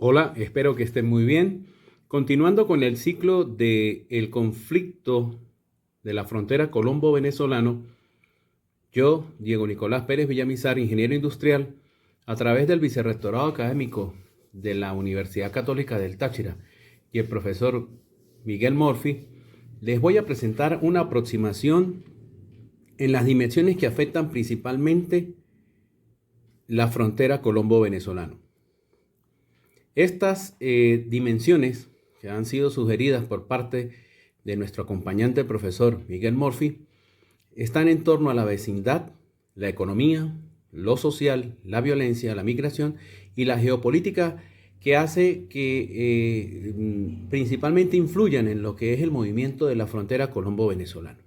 Hola, espero que estén muy bien. Continuando con el ciclo del conflicto de la frontera colombo-venezolano, yo, Diego Nicolás Pérez Villamizar, ingeniero industrial, a través del vicerrectorado académico de la Universidad Católica del Táchira y el profesor Miguel Morphy, les voy a presentar una aproximación en las dimensiones que afectan principalmente la frontera colombo-venezolana. Estas dimensiones que han sido sugeridas por parte de nuestro acompañante profesor Miguel Morphy están en torno a la vecindad, la economía, lo social, la violencia, la migración y la geopolítica que hace que principalmente influyan en lo que es el movimiento de la frontera colombo-venezolana.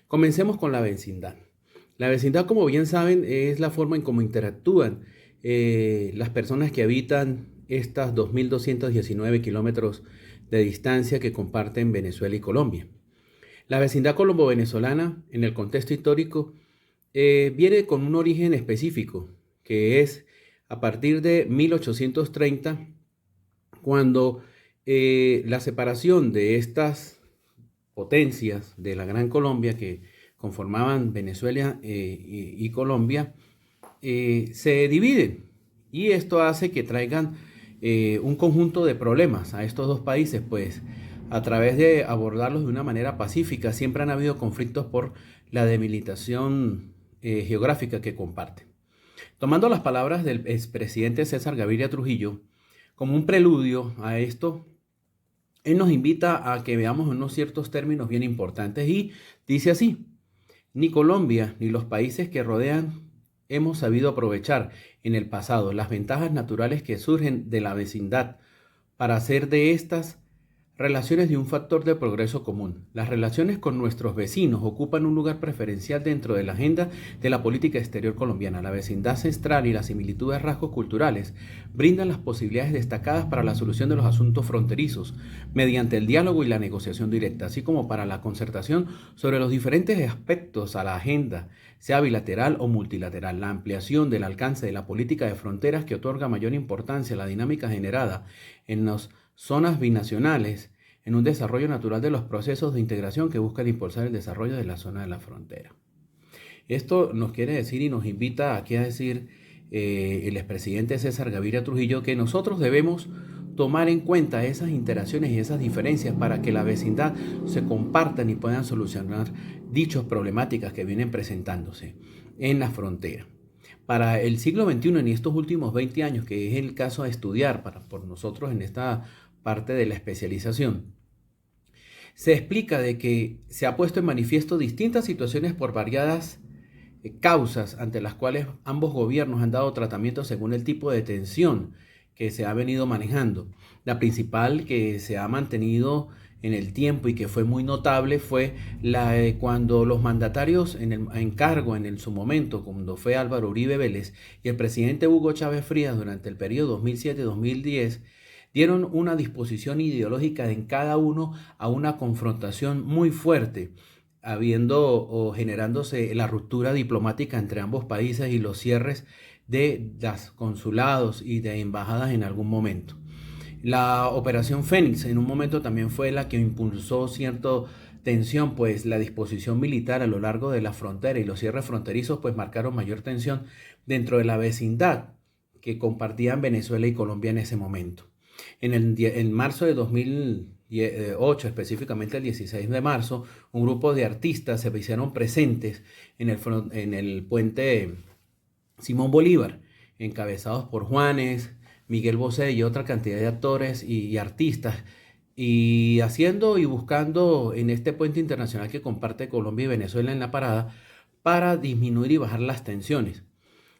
Comencemos con la vecindad. La vecindad, como bien saben, es la forma en cómo interactúan las personas que habitan estas 2.219 kilómetros de distancia que comparten Venezuela y Colombia. La vecindad colombo-venezolana, en el contexto histórico, viene con un origen específico, que es a partir de 1830, cuando la separación de estas potencias de la Gran Colombia que conformaban Venezuela y Colombia, se dividen. Y esto hace que traigan un conjunto de problemas a estos dos países, pues a través de abordarlos de una manera pacífica, siempre han habido conflictos por la delimitación geográfica que comparten. Tomando las palabras del expresidente César Gaviria Trujillo, como un preludio a esto, él nos invita a que veamos unos ciertos términos bien importantes y dice así: ni Colombia ni los países que rodean hemos sabido aprovechar en el pasado las ventajas naturales que surgen de la vecindad para hacer de estas relaciones de un factor de progreso común. Las relaciones con nuestros vecinos ocupan un lugar preferencial dentro de la agenda de la política exterior colombiana. La vecindad ancestral y las similitudes de rasgos culturales brindan las posibilidades destacadas para la solución de los asuntos fronterizos mediante el diálogo y la negociación directa, así como para la concertación sobre los diferentes aspectos a la agenda, sea bilateral o multilateral. La ampliación del alcance de la política de fronteras que otorga mayor importancia a la dinámica generada en las zonas binacionales, en un desarrollo natural de los procesos de integración que buscan impulsar el desarrollo de la zona de la frontera. Esto nos quiere decir y nos invita aquí a decir el expresidente César Gaviria Trujillo que nosotros debemos tomar en cuenta esas interacciones y esas diferencias para que la vecindad se compartan y puedan solucionar dichas problemáticas que vienen presentándose en la frontera. Para el siglo XXI, en estos últimos 20 años, que es el caso a estudiar por nosotros en esta parte de la especialización, se explica de que se ha puesto en manifiesto distintas situaciones por variadas causas ante las cuales ambos gobiernos han dado tratamiento según el tipo de tensión que se ha venido manejando. La principal que se ha mantenido en el tiempo y que fue muy notable fue la de cuando los mandatarios en cargo en su momento, cuando fue Álvaro Uribe Vélez y el presidente Hugo Chávez Frías durante el periodo 2007-2010, dieron una disposición ideológica en cada uno a una confrontación muy fuerte, habiendo o generándose la ruptura diplomática entre ambos países y los cierres de los consulados y de embajadas en algún momento. La Operación Fénix en un momento también fue la que impulsó cierta tensión, pues la disposición militar a lo largo de la frontera y los cierres fronterizos pues marcaron mayor tensión dentro de la vecindad que compartían Venezuela y Colombia en ese momento. En marzo de 2008, específicamente el 16 de marzo, un grupo de artistas se hicieron presentes en el puente Simón Bolívar, encabezados por Juanes, Miguel Bosé y otra cantidad de actores y artistas, y haciendo y buscando en este puente internacional que comparte Colombia y Venezuela en la parada para disminuir y bajar las tensiones.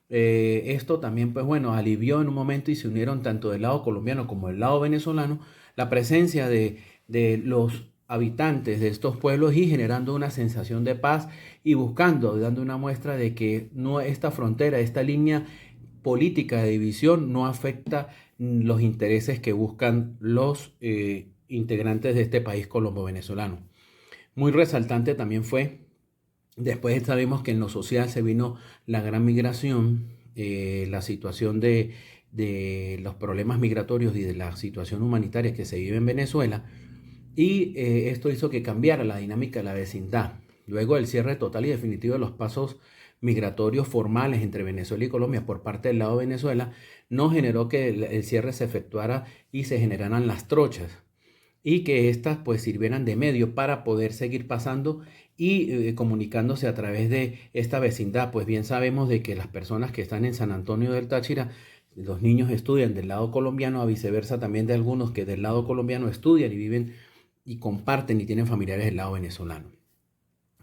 Esto también, pues bueno, alivió en un momento y se unieron tanto del lado colombiano como del lado venezolano la presencia de los habitantes de estos pueblos y generando una sensación de paz y buscando, dando una muestra de que no, esta frontera, esta línea política de división no afecta los intereses que buscan los integrantes de este país colombo-venezolano. Muy resaltante también fue, después sabemos que en lo social se vino la gran migración, la situación de los problemas migratorios y de la situación humanitaria que se vive en Venezuela, y esto hizo que cambiara la dinámica de la vecindad. Luego del cierre total y definitivo de los pasos migratorios formales entre Venezuela y Colombia por parte del lado de Venezuela, no generó que el cierre se efectuara y se generaran las trochas, y que éstas pues sirvieran de medio para poder seguir pasando y comunicándose a través de esta vecindad. Pues bien sabemos de que las personas que están en San Antonio del Táchira, los niños estudian del lado colombiano, a viceversa también de algunos que del lado colombiano estudian y viven y comparten y tienen familiares del lado venezolano.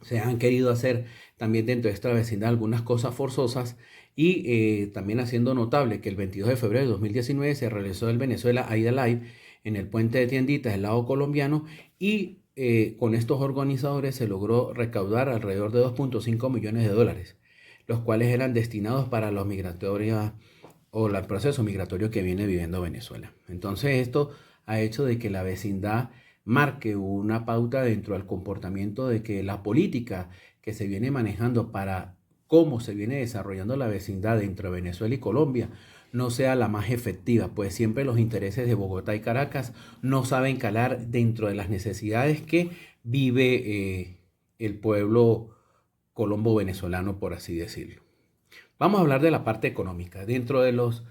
Se han querido hacer también dentro de esta vecindad algunas cosas forzosas, y también haciendo notable que el 22 de febrero de 2019 se realizó el Venezuela Aida Live en el puente de Tienditas del lado colombiano, y con estos organizadores se logró recaudar alrededor de 2.5 millones de dólares, los cuales eran destinados para los migratorios o el proceso migratorio que viene viviendo Venezuela. Entonces esto ha hecho de que la vecindad marque una pauta dentro del comportamiento de que la política que se viene manejando para cómo se viene desarrollando la vecindad entre Venezuela y Colombia no sea la más efectiva, pues siempre los intereses de Bogotá y Caracas no saben calar dentro de las necesidades que vive el pueblo colombo venezolano, por así decirlo. Vamos a hablar de la parte económica. Dentro de las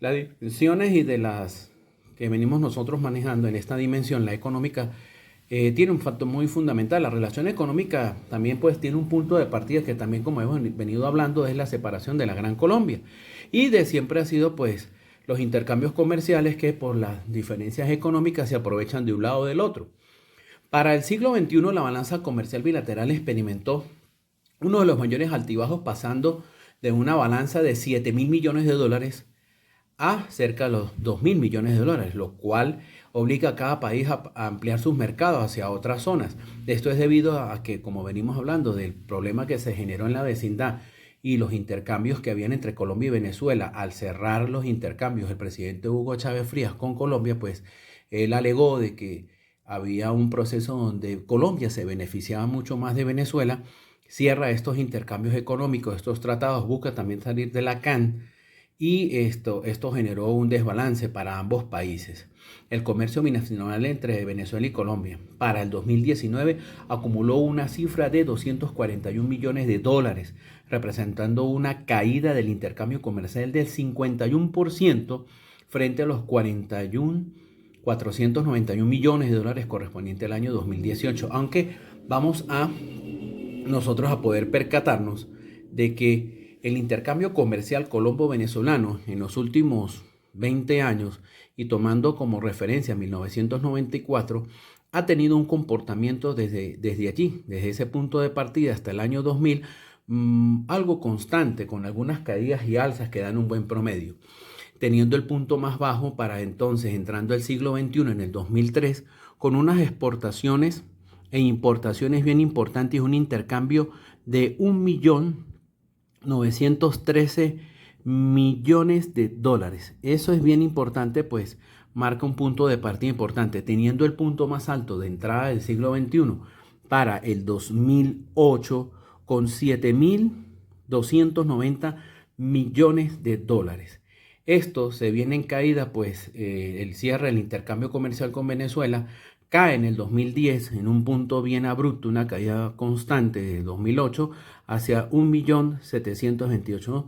dimensiones y de las que venimos nosotros manejando en esta dimensión, la económica tiene un factor muy fundamental. La relación económica también pues tiene un punto de partida que también, como hemos venido hablando, es la separación de la Gran Colombia. Y de siempre ha sido pues los intercambios comerciales que por las diferencias económicas se aprovechan de un lado o del otro. Para el siglo XXI la balanza comercial bilateral experimentó uno de los mayores altibajos, pasando de una balanza de 7.000 millones de dólares a cerca de los 2.000 millones de dólares, lo cual obliga a cada país a ampliar sus mercados hacia otras zonas. Esto es debido a que, como venimos hablando del problema que se generó en la vecindad y los intercambios que habían entre Colombia y Venezuela, al cerrar los intercambios el presidente Hugo Chávez Frías con Colombia, pues él alegó de que había un proceso donde Colombia se beneficiaba mucho más de Venezuela, cierra estos intercambios económicos, estos tratados, busca también salir de la CAN, y esto generó un desbalance para ambos países. El comercio binacional entre Venezuela y Colombia para el 2019 acumuló una cifra de 241 millones de dólares, representando una caída del intercambio comercial del 51% frente a los 491 millones de dólares correspondiente al año 2018, aunque vamos a nosotros a poder percatarnos de que el intercambio comercial colombo-venezolano en los últimos 20 años, y tomando como referencia 1994, ha tenido un comportamiento desde allí, desde ese punto de partida hasta el año 2000, algo constante, con algunas caídas y alzas que dan un buen promedio, teniendo el punto más bajo para entonces, entrando el siglo XXI en el 2003, con unas exportaciones e importaciones bien importantes, un intercambio de 1.913 millones de dólares. Eso es bien importante, pues marca un punto de partida importante, teniendo el punto más alto de entrada del siglo XXI para el 2008 con 7.290 millones de dólares. Esto se viene en caída, pues el cierre del intercambio comercial con Venezuela cae en el 2010 en un punto bien abrupto, una caída constante de 2008 hacia 1.728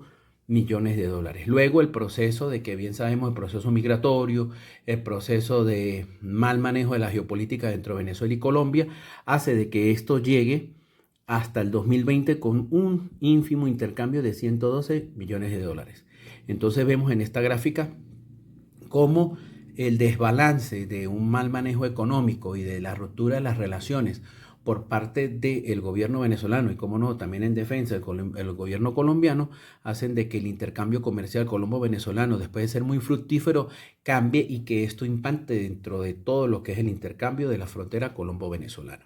millones de dólares. Luego el proceso de que bien sabemos, el proceso migratorio, el proceso de mal manejo de la geopolítica dentro de Venezuela y Colombia, hace de que esto llegue hasta el 2020 con un ínfimo intercambio de 112 millones de dólares. Entonces vemos en esta gráfica cómo el desbalance de un mal manejo económico y de la ruptura de las relaciones por parte del gobierno venezolano y, como no, también en defensa del gobierno colombiano, hacen de que el intercambio comercial colombo-venezolano, después de ser muy fructífero, cambie y que esto impacte dentro de todo lo que es el intercambio de la frontera colombo-venezolana.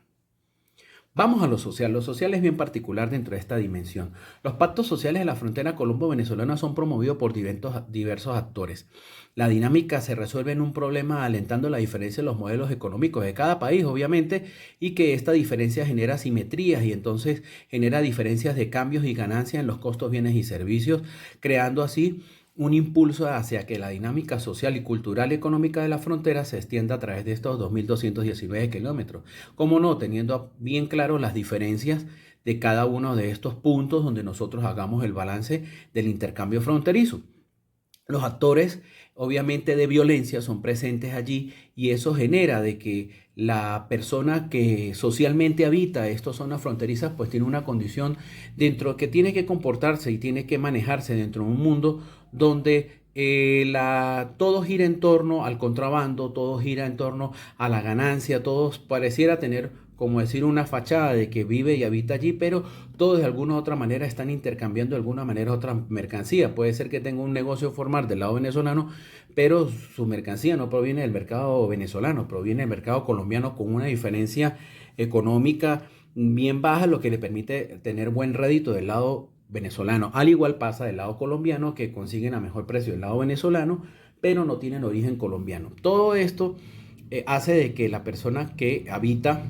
Vamos a lo social. Lo social es bien particular dentro de esta dimensión. Los pactos sociales de la frontera colombo-venezolana son promovidos por diversos actores. La dinámica se resuelve en un problema alentando la diferencia en los modelos económicos de cada país, obviamente, y que esta diferencia genera asimetrías y entonces genera diferencias de cambios y ganancias en los costos, bienes y servicios, creando así un impulso hacia que la dinámica social y cultural y económica de la frontera se extienda a través de estos 2.219 kilómetros. Como no, teniendo bien claro las diferencias de cada uno de estos puntos donde nosotros hagamos el balance del intercambio fronterizo. Los actores, obviamente, de violencia son presentes allí y eso genera de que la persona que socialmente habita estas zonas fronterizas pues tiene una condición dentro que tiene que comportarse y tiene que manejarse dentro de un mundo donde todo gira en torno al contrabando, todo gira en torno a la ganancia, todos pareciera tener, como decir, una fachada de que vive y habita allí, pero todos de alguna u otra manera están intercambiando de alguna manera otra mercancía. Puede ser que tenga un negocio formal del lado venezolano, pero su mercancía no proviene del mercado venezolano, proviene del mercado colombiano con una diferencia económica bien baja, lo que le permite tener buen rédito del lado venezolano. Al igual pasa del lado colombiano, que consiguen a mejor precio del lado venezolano, pero no tienen origen colombiano. Todo esto hace de que la persona que habita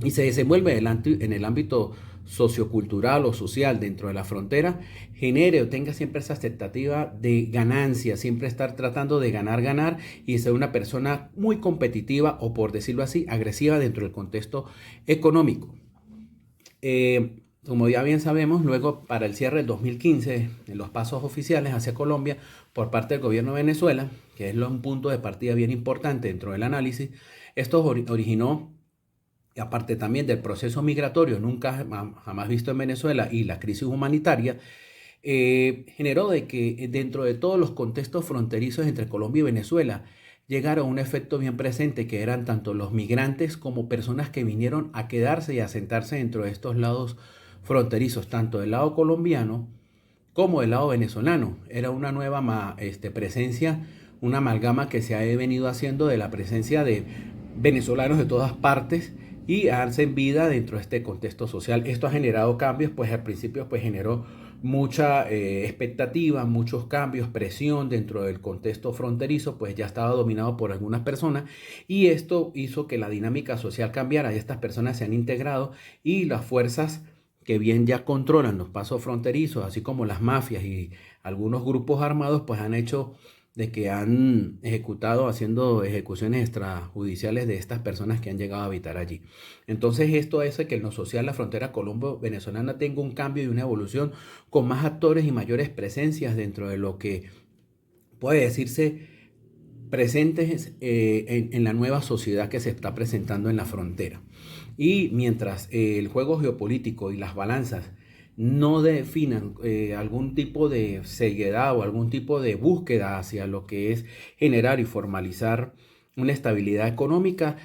y se desenvuelve en el ámbito sociocultural o social dentro de la frontera, genere o tenga siempre esa expectativa de ganancia, siempre estar tratando de ganar y ser una persona muy competitiva o, por decirlo así, agresiva dentro del contexto económico. Como ya bien sabemos, luego para el cierre del 2015, en los pasos oficiales hacia Colombia por parte del gobierno de Venezuela, que es un punto de partida bien importante dentro del análisis, esto originó, aparte también del proceso migratorio nunca jamás visto en Venezuela y la crisis humanitaria, generó de que dentro de todos los contextos fronterizos entre Colombia y Venezuela llegara un efecto bien presente, que eran tanto los migrantes como personas que vinieron a quedarse y a asentarse dentro de estos lados fronterizos, tanto del lado colombiano como del lado venezolano. Era una nueva presencia, una amalgama que se ha venido haciendo de la presencia de venezolanos de todas partes y hacen vida dentro de este contexto social. Esto ha generado cambios, pues al principio pues generó mucha expectativa, muchos cambios, presión dentro del contexto fronterizo, pues ya estaba dominado por algunas personas y esto hizo que la dinámica social cambiara y estas personas se han integrado y las fuerzas que bien ya controlan los pasos fronterizos, así como las mafias y algunos grupos armados, pues han hecho de que han haciendo ejecuciones extrajudiciales de estas personas que han llegado a habitar allí. Entonces esto hace que en lo social la frontera colombo-venezolana tenga un cambio y una evolución con más actores y mayores presencias dentro de lo que puede decirse presentes en la nueva sociedad que se está presentando en la frontera. Y mientras el juego geopolítico y las balanzas no definan algún tipo de ceguedad o algún tipo de búsqueda hacia lo que es generar y formalizar una estabilidad económica,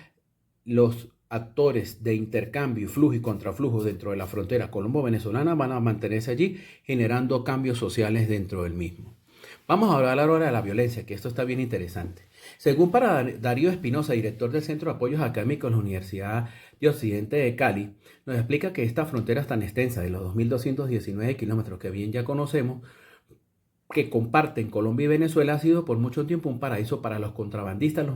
los actores de intercambio, flujo y contraflujo dentro de la frontera colombo-venezolana van a mantenerse allí generando cambios sociales dentro del mismo. Vamos a hablar ahora de la violencia, que esto está bien interesante. Según para Darío Espinosa, director del Centro de Apoyos Académicos de la Universidad de Occidente de Cali, nos explica que esta frontera tan extensa de los 2.219 kilómetros que bien ya conocemos, que comparten Colombia y Venezuela, ha sido por mucho tiempo un paraíso para los contrabandistas,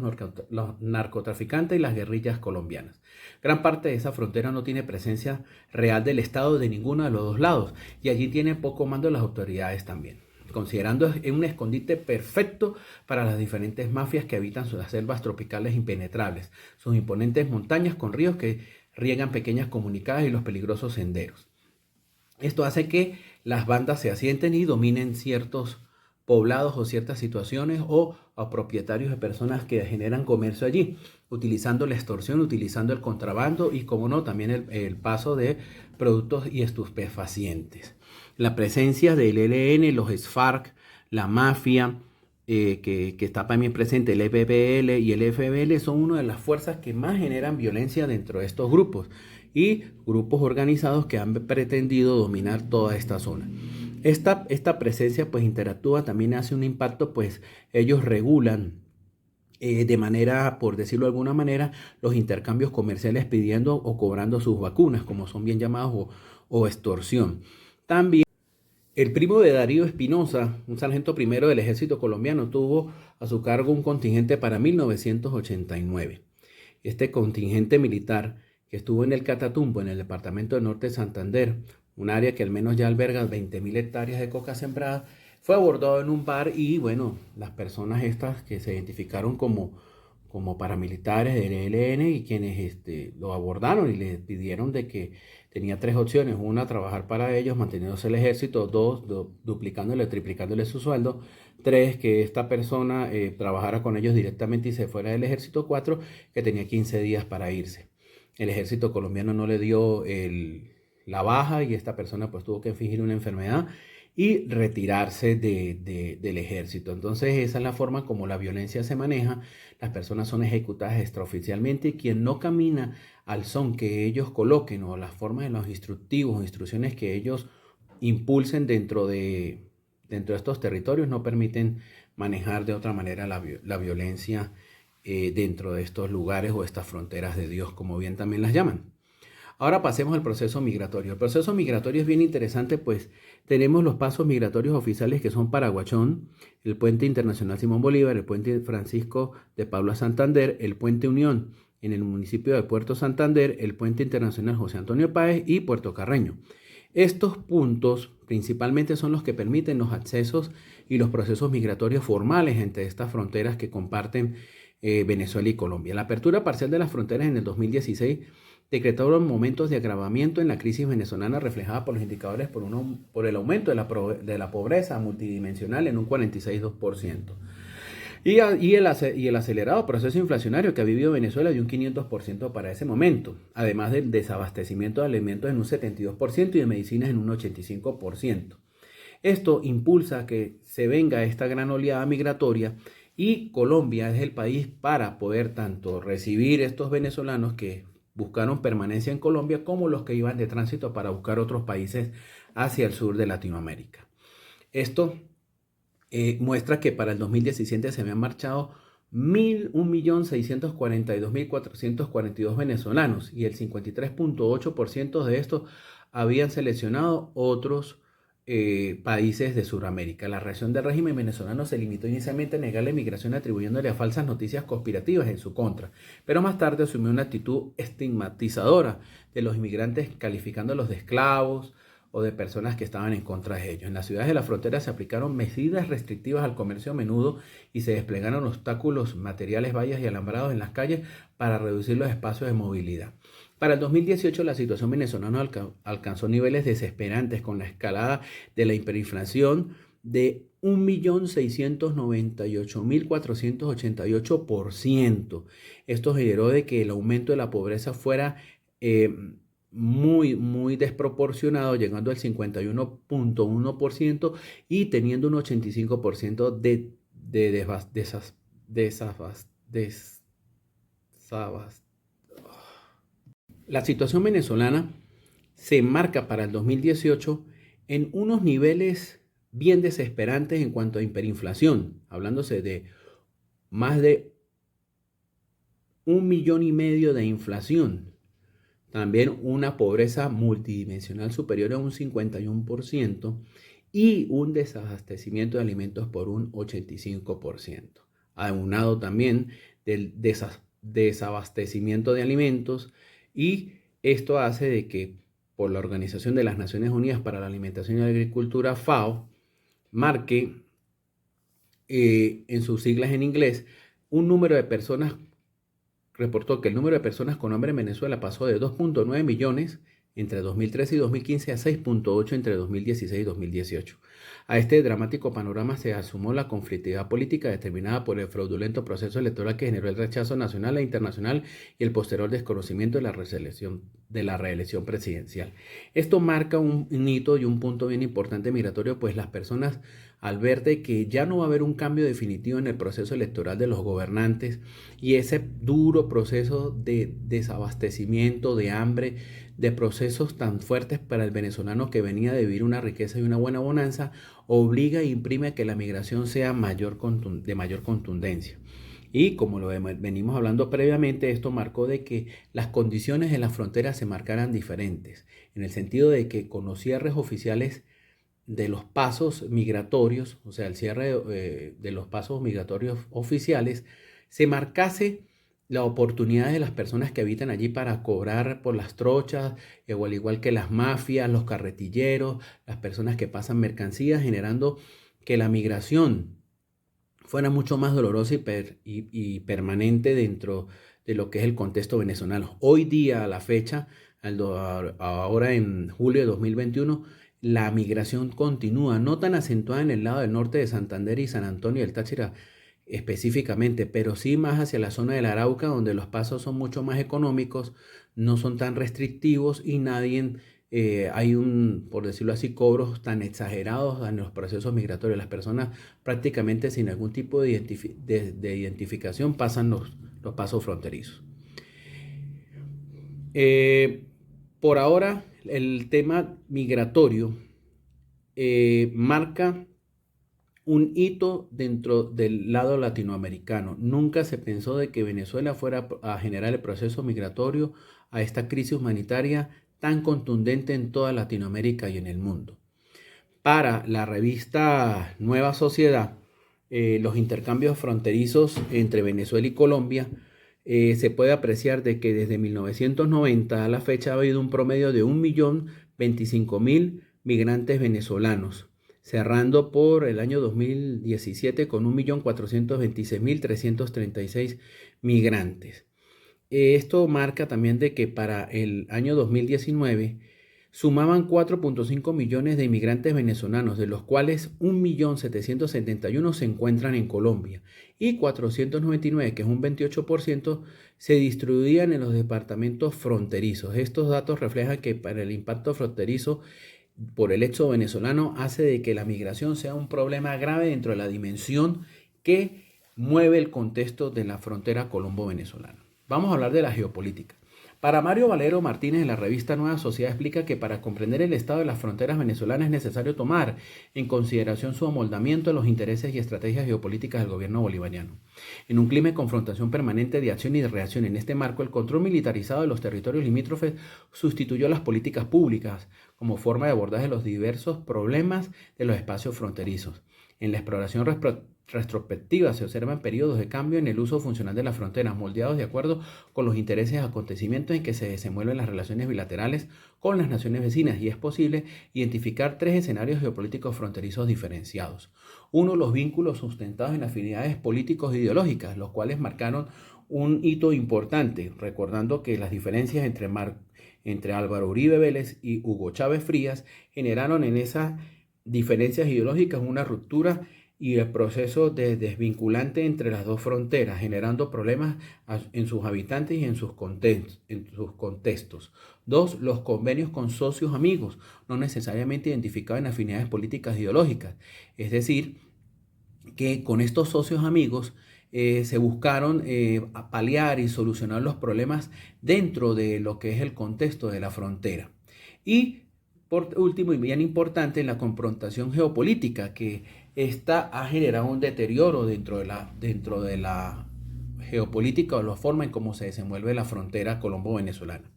los narcotraficantes y las guerrillas colombianas. Gran parte de esa frontera no tiene presencia real del Estado de ninguno de los dos lados y allí tiene poco mando las autoridades también, considerando un escondite perfecto para las diferentes mafias que habitan sus selvas tropicales impenetrables, sus imponentes montañas con ríos que riegan pequeñas comunicadas y los peligrosos senderos. Esto hace que las bandas se asienten y dominen ciertos poblados o ciertas situaciones o a propietarios de personas que generan comercio allí, utilizando la extorsión, utilizando el contrabando y, como no, también el paso de productos y estupefacientes. La presencia del ELN, los FARC, la mafia, que está también presente, el EPPL y el FBL, son una de las fuerzas que más generan violencia dentro de estos grupos y grupos organizados que han pretendido dominar toda esta zona. Esta presencia pues interactúa, también hace un impacto, pues ellos regulan de manera, por decirlo de alguna manera, los intercambios comerciales pidiendo o cobrando sus vacunas, como son bien llamados, o extorsión. También el primo de Darío Espinosa, un sargento primero del ejército colombiano, tuvo a su cargo un contingente para 1989. Este contingente militar, que estuvo en el Catatumbo, en el departamento del norte de Santander, un área que al menos ya alberga 20.000 hectáreas de coca sembrada, Fue abordado en un bar y bueno, las personas estas que se identificaron como paramilitares del ELN y quienes lo abordaron y le pidieron de que tenía tres opciones: una, trabajar para ellos manteniéndose el ejército; dos, duplicándole, triplicándole su sueldo; tres, que esta persona trabajara con ellos directamente y se fuera del ejército; cuatro, que tenía 15 días para irse. El ejército colombiano no le dio la baja y esta persona pues tuvo que fingir una enfermedad y retirarse del ejército. Entonces esa es la forma como la violencia se maneja. Las personas son ejecutadas extraoficialmente y quien no camina al son que ellos coloquen o las formas de los instructivos o instrucciones que ellos impulsen dentro de estos territorios no permiten manejar de otra manera la violencia dentro de estos lugares o estas fronteras de Dios, como bien también las llaman. Ahora pasemos al proceso migratorio. El proceso migratorio es bien interesante, pues tenemos los pasos migratorios oficiales que son Paraguachón, el Puente Internacional Simón Bolívar, el Puente Francisco de Paula Santander, el Puente Unión en el municipio de Puerto Santander, el Puente Internacional José Antonio Páez y Puerto Carreño. Estos puntos principalmente son los que permiten los accesos y los procesos migratorios formales entre estas fronteras que comparten Venezuela y Colombia. La apertura parcial de las fronteras en el 2016 decretaron momentos de agravamiento en la crisis venezolana reflejada por los indicadores por el aumento de la pobreza multidimensional en un 46,2%. Y el acelerado proceso inflacionario que ha vivido Venezuela de un 500% para ese momento, además del desabastecimiento de alimentos en un 72% y de medicinas en un 85%. Esto impulsa que se venga esta gran oleada migratoria y Colombia es el país para poder tanto recibir estos venezolanos que buscaron permanencia en Colombia como los que iban de tránsito para buscar otros países hacia el sur de Latinoamérica. Esto muestra que para el 2017 se habían marchado 1.642.442 venezolanos y el 53,8% de estos habían seleccionado otros países de Sudamérica. La reacción del régimen venezolano se limitó inicialmente a negar la inmigración atribuyéndole a falsas noticias conspirativas en su contra, pero más tarde asumió una actitud estigmatizadora de los inmigrantes, calificándolos de esclavos o de personas que estaban en contra de ellos. En las ciudades de la frontera se aplicaron medidas restrictivas al comercio a menudo y se desplegaron obstáculos materiales, vallas y alambrados en las calles para reducir los espacios de movilidad. Para el 2018 la situación venezolana alcanzó niveles desesperantes con la escalada de la hiperinflación de 1.698.488%. Esto generó de que el aumento de la pobreza fuera muy desproporcionado, llegando al 51,1% y teniendo un 85% de La situación venezolana se enmarca para el 2018 en unos niveles bien desesperantes en cuanto a hiperinflación, hablándose de más de 1,5 millones de inflación. También una pobreza multidimensional superior a un 51% y un desabastecimiento de alimentos por un 85%. Aunado también del desabastecimiento de alimentos, y esto hace de que por la Organización de las Naciones Unidas para la Alimentación y la Agricultura, FAO, marque en sus siglas en inglés un número de personas. Reportó que el número de personas con hambre en Venezuela pasó de 2,9 millones entre 2013 y 2015 a 6,8 entre 2016 y 2018. A este dramático panorama se sumó la conflictividad política determinada por el fraudulento proceso electoral que generó el rechazo nacional e internacional y el posterior desconocimiento de la reelección presidencial. Esto marca un hito y un punto bien importante migratorio, pues las personas, al ver de que ya no va a haber un cambio definitivo en el proceso electoral de los gobernantes y ese duro proceso de desabastecimiento, de hambre, de procesos tan fuertes para el venezolano que venía de vivir una riqueza y una buena bonanza, obliga e imprime que la migración sea de mayor contundencia. Y como lo venimos hablando previamente, esto marcó de que las condiciones en las fronteras se marcaran diferentes, en el sentido de que con los cierres oficiales de los pasos migratorios, o sea, el cierre de los pasos migratorios oficiales, se marcase la oportunidad de las personas que habitan allí para cobrar por las trochas, o al igual que las mafias, los carretilleros, las personas que pasan mercancías, generando que la migración fuera mucho más dolorosa y permanente dentro de lo que es el contexto venezolano. Hoy día, a la fecha, ahora en julio de 2021, la migración continúa, no tan acentuada en el lado del norte de Santander y San Antonio del Táchira específicamente, pero sí más hacia la zona del Arauca, donde los pasos son mucho más económicos, no son tan restrictivos y por decirlo así, cobros tan exagerados en los procesos migratorios. Las personas prácticamente sin algún tipo de identificación pasan los pasos fronterizos. Por ahora, el tema migratorio marca un hito dentro del lado latinoamericano. Nunca se pensó de que Venezuela fuera a generar el proceso migratorio a esta crisis humanitaria tan contundente en toda Latinoamérica y en el mundo. Para la revista Nueva Sociedad, los intercambios fronterizos entre Venezuela y Colombia, se puede apreciar de que desde 1990 a la fecha ha habido un promedio de 1.025.000 migrantes venezolanos, cerrando por el año 2017 con 1.426.336 migrantes. Esto marca también de que para el año 2019 sumaban 4.5 millones de inmigrantes venezolanos, de los cuales 1.771.000 se encuentran en Colombia y 499, que es un 28%, se distribuían en los departamentos fronterizos. Estos datos reflejan que para el impacto fronterizo por el éxodo venezolano hace de que la migración sea un problema grave dentro de la dimensión que mueve el contexto de la frontera colombo-venezolana. Vamos a hablar de la geopolítica. Para Mario Valero Martínez, en la revista Nueva Sociedad, explica que para comprender el estado de las fronteras venezolanas es necesario tomar en consideración su amoldamiento a los intereses y estrategias geopolíticas del gobierno bolivariano. En un clima de confrontación permanente de acción y de reacción en este marco, el control militarizado de los territorios limítrofes sustituyó las políticas públicas como forma de abordaje de los diversos problemas de los espacios fronterizos. En la exploración retrospectiva se observan periodos de cambio en el uso funcional de las fronteras, moldeados de acuerdo con los intereses y acontecimientos en que se desenvuelven las relaciones bilaterales con las naciones vecinas, y es posible identificar tres escenarios geopolíticos fronterizos diferenciados. Uno, los vínculos sustentados en afinidades políticos e ideológicas, los cuales marcaron un hito importante, recordando que las diferencias entre Álvaro Uribe Vélez y Hugo Chávez Frías generaron en esas diferencias ideológicas una ruptura y el proceso de desvinculante entre las dos fronteras, generando problemas en sus habitantes y en sus contextos. Dos, los convenios con socios amigos, no necesariamente identificados en afinidades políticas e ideológicas. Es decir, que con estos socios amigos se buscaron paliar y solucionar los problemas dentro de lo que es el contexto de la frontera. Y por último, y bien importante, en la confrontación geopolítica, que esta ha generado un deterioro dentro de la geopolítica o la forma en cómo se desenvuelve la frontera colombo-venezolana.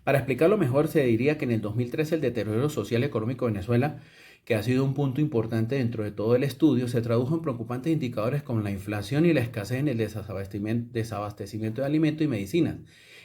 Para explicarlo mejor, se diría que en el 2013 el deterioro social y económico de Venezuela, que ha sido un punto importante dentro de todo el estudio, se tradujo en preocupantes indicadores como la inflación y la escasez en el desabastecimiento de alimentos y medicinas,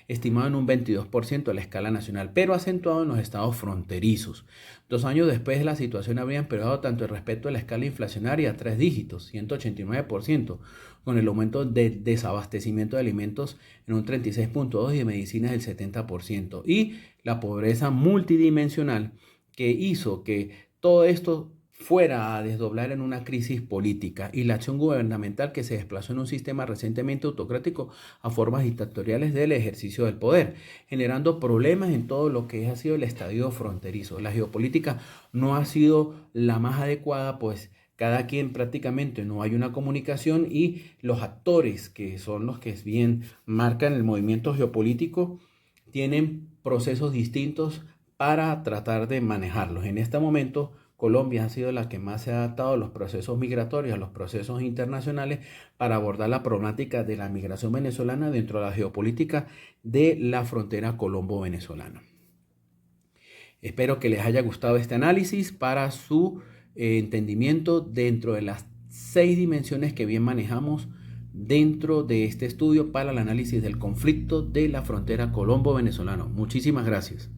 estimado en un 22% a la escala nacional, pero acentuado en los estados fronterizos. 2 años después, la situación habría empeorado tanto en respecto a la escala inflacionaria a 3 dígitos, 189%, con el aumento del desabastecimiento de alimentos en un 36.2% y de medicinas del 70%, y la pobreza multidimensional que hizo que todo esto fuera a desdoblar en una crisis política, y la acción gubernamental que se desplazó en un sistema recientemente autocrático a formas dictatoriales del ejercicio del poder, generando problemas en todo lo que ha sido el estadio fronterizo. La geopolítica no ha sido la más adecuada, pues cada quien prácticamente no hay una comunicación, y los actores que son los que bien marcan el movimiento geopolítico tienen procesos distintos para tratar de manejarlos. En este momento, Colombia ha sido la que más se ha adaptado a los procesos migratorios, a los procesos internacionales, para abordar la problemática de la migración venezolana dentro de la geopolítica de la frontera colombo-venezolana. Espero que les haya gustado este análisis para su entendimiento dentro de las 6 dimensiones que bien manejamos dentro de este estudio para el análisis del conflicto de la frontera colombo-venezolano. Muchísimas gracias.